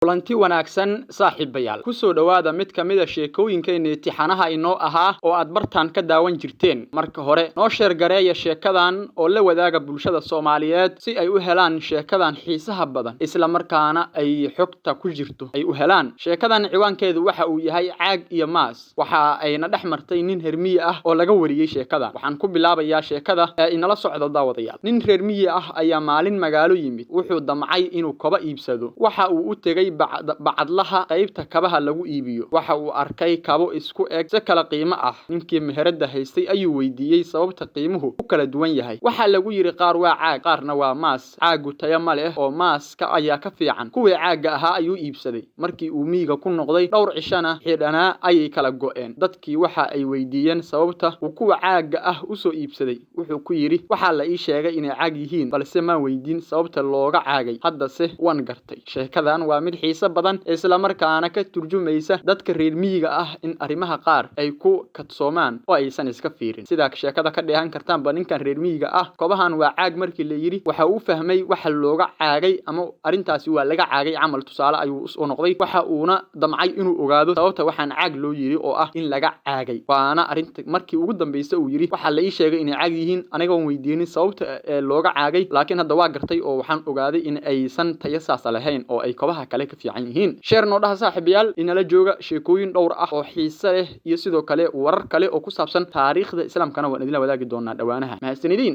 kulanti wanaagsan saaxiibayaal ku soo dhawaada mid ka mid ah sheekooyinkeena imtixaanaha inoo ahaa oo aad bartaan ka daawan jirteen marka hore noo sheer gareeya sheekadan oo la wadaaga bulshada Soomaaliyeed si ay u helaan sheekadan xiisaha badan isla markaana ay xogta ku jirto ay u helaan sheekadan ciwaankeedu waxa uu yahay caag iyo maas waxa ayna dhaxmartay nin reer miyi ah oo laga wariyay sheekada waxaan ku bilaabayaa sheekada inala socdo daawadayaal nin reer miyi ah ayaa maalin magaalo yimid wuxuu damcay inuu koba iibsado waxa uu u tagay bacadlaha qaybta kabaha lagu iibiyo waxa uu arkay kabo isku eg si kala qiimo ah ninkii meherada haystay ayuu weydiiyay sababta qiimuhu u kala duwan yahay waxa lagu yiri qaar waa caag qaarna waa maas caagu tayo ma leh oo maaska ayaa ka fiican kuwii caaga ahaa ayuu iibsaday markii uu miyiga ku noqday dhowr cishana xidhana ayay kala go'een dadkii waxa ay weydiiyeen sababta uu kuwa caaga ah u soo iibsaday wuxuu ku yiri waxa la ii sheegay inay caag yihiin balse ma weydiin sababta looga caagay hadda se waan gartay sheekadan waa mid xiisa badan isla markaana ka turjumaysa dadka reer miyiga ah in arimaha qaar ay ku kadsoomaan oo aysan iska fiirin sida sheekada ka dheehan kartaan ninkan reer miyiga ah kobahan waa caag markii la yiri waxa uu fahmay waxa looga caagay ama arintaasi waa laga caagay amal tusaale ayuu u noqday waxa uuna damcay inuu ogaado sababta waxaan caag loo yiri oo ah in laga caagay waana arinta markii ugu dambeysay uu yiri waxa la ii sheegay inay caag yihiin aniga waan weydiinay sababta looga caagay laakiin hadda waa gartay oo waxaan ogaaday in aysan tayo saas lahayn oo ay kobaha kale ka fiican yihiin sheer noo dhaha saaxiibayaal inala jooga sheekooyin dhowr ah oo xiiso leh iyo sidoo kale warar kale oo ku saabsan taariikhda islaamkana waan idin wadaagi doonaa dhawaanaha mahadsanidin